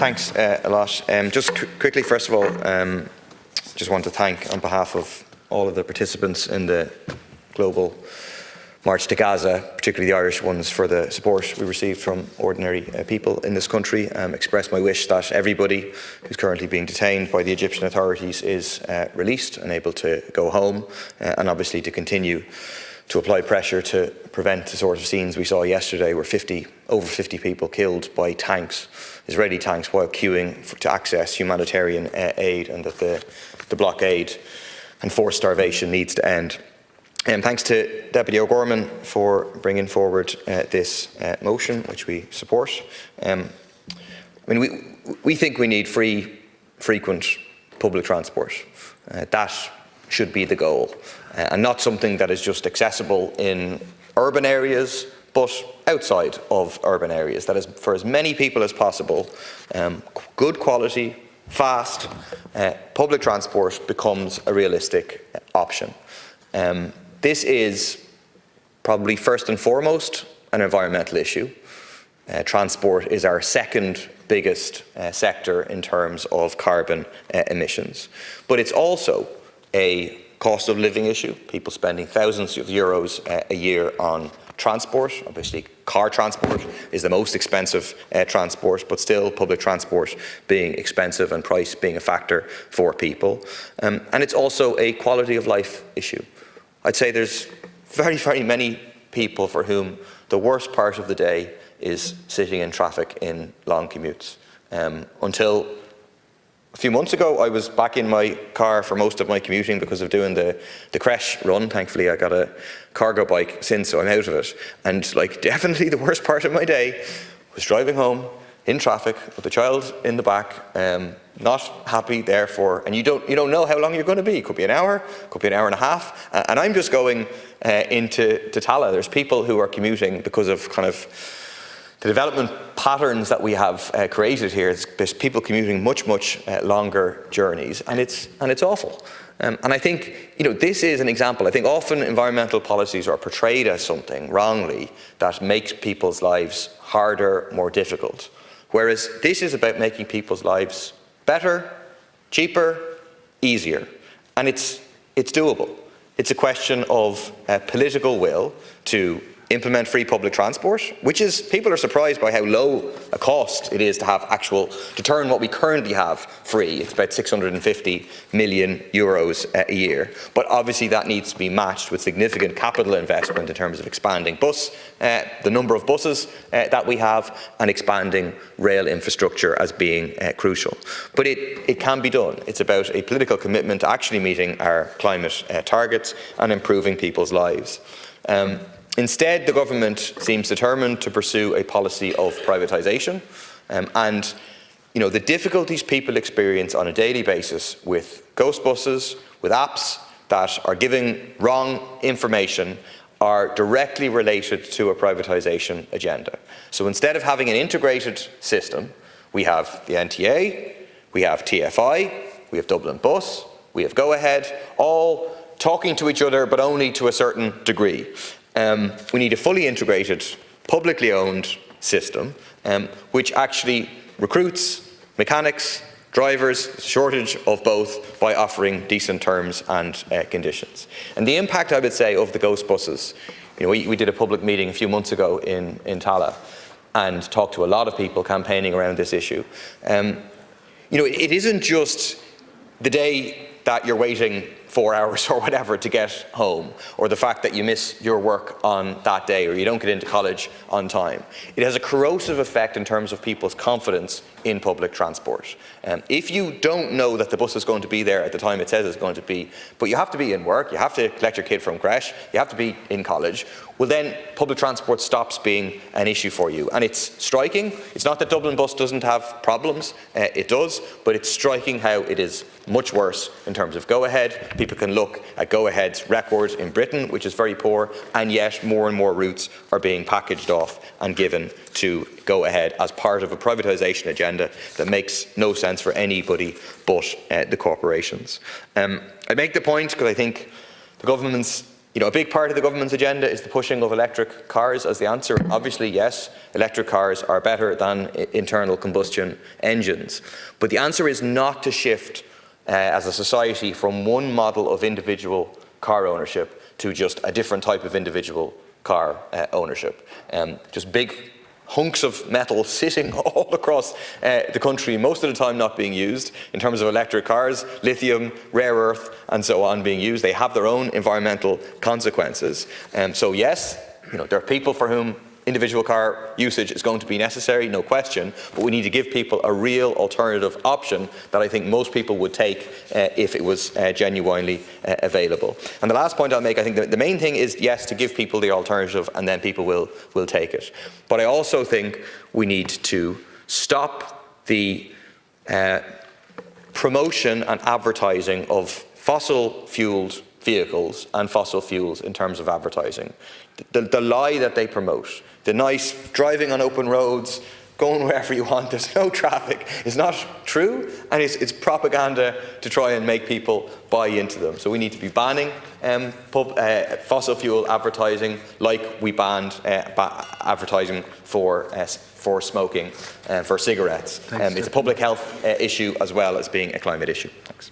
Thanks a lot. Just quickly, first of all, just want to thank, on behalf of all of the participants in the global March to Gaza, particularly the Irish ones, for the support we received from ordinary people in this country. Express my wish that everybody who's currently being detained by the Egyptian authorities is released and able to go home, and obviously to continue to apply pressure to prevent the sort of scenes we saw yesterday, where over 50 people killed by tanks, Israeli tanks, while queuing to access humanitarian aid, and that the blockade and forced starvation needs to end. Thanks to Deputy O'Gorman for bringing forward this motion, which we support. We think we need free, frequent public transport. That should be the goal, and not something that is just accessible in urban areas, but outside of urban areas. That is, for as many people as possible, good quality, fast public transport becomes a realistic option. This is probably first and foremost an environmental issue. Transport is our second biggest sector in terms of carbon emissions. But it's also a cost of living issue, people spending thousands of euros a year on transport. Obviously, car transport is the most expensive transport, but still public transport being expensive and price being a factor for people. And it's also a quality of life issue. I'd say there's very, very many people for whom the worst part of the day is sitting in traffic in long commutes. Until a few months ago, I was back in my car for most of my commuting because of doing the creche run. Thankfully, I got a cargo bike since, so I'm out of it. And definitely the worst part of my day was driving home in traffic with a child in the back, not happy, therefore, and you don't know how long you're going to be. It could be an hour, could be an hour and a half. And I'm just going into Tallaght. There's people who are commuting because of kind of the development patterns that we have created here. There's people commuting much longer journeys, and it's awful. And I think this is an example. I think often environmental policies are portrayed as something wrongly that makes people's lives harder, more difficult. Whereas this is about making people's lives better, cheaper, easier. And it's doable. It's a question of political will to implement free public transport, which is, people are surprised by how low a cost it is to turn what we currently have free. It's about 650 million euros a year. But obviously that needs to be matched with significant capital investment in terms of expanding the number of buses that we have, and expanding rail infrastructure as being crucial. But it can be done. It's about a political commitment to actually meeting our climate targets and improving people's lives. Instead, the government seems determined to pursue a policy of privatisation, and the difficulties people experience on a daily basis with ghost buses, with apps that are giving wrong information, are directly related to a privatisation agenda. So instead of having an integrated system, we have the NTA, we have TFI, we have Dublin Bus, we have Go Ahead, all talking to each other, but only to a certain degree. We need a fully integrated, publicly owned system, which actually recruits mechanics, drivers, shortage of both, by offering decent terms and conditions. And the impact, I would say, of the ghost buses, we did a public meeting a few months ago in Tallaght and talked to a lot of people campaigning around this issue. It isn't just the day that you're waiting 4 hours or whatever to get home, or the fact that you miss your work on that day, or you don't get into college on time. It has a corrosive effect in terms of people's confidence in public transport. If you don't know that the bus is going to be there at the time it says it's going to be, but you have to be in work, you have to collect your kid from creche, you have to be in college, well then public transport stops being an issue for you. And it's striking. It's not that Dublin Bus doesn't have problems, it does, but it's striking how it is much worse in terms of Go Ahead. People can look at Go Ahead's record in Britain, which is very poor, and yet more and more routes are being packaged off and given to Go Ahead as part of a privatisation agenda that makes no sense for anybody but the corporations. I make the point because I think the government's a big part of the government's agenda is the pushing of electric cars as the answer. Obviously, yes, electric cars are better than internal combustion engines. But the answer is not to shift as a society from one model of individual car ownership to just a different type of individual car ownership. Just big hunks of metal sitting all across the country, most of the time not being used in terms of electric cars, lithium, rare earth and so on being used. They have their own environmental consequences. So yes, there are people for whom individual car usage is going to be necessary, no question, but we need to give people a real alternative option that I think most people would take if it was genuinely available. And the last point I'll make, I think the main thing is, yes, to give people the alternative and then people will take it. But I also think we need to stop the promotion and advertising of fossil-fuelled vehicles and fossil fuels in terms of advertising. The lie that they promote, the nice driving on open roads, going wherever you want, there's no traffic, is not true, and it's propaganda to try and make people buy into them. So we need to be banning fossil fuel advertising like we banned advertising for smoking and for cigarettes. It's a public health issue as well as being a climate issue. Thanks.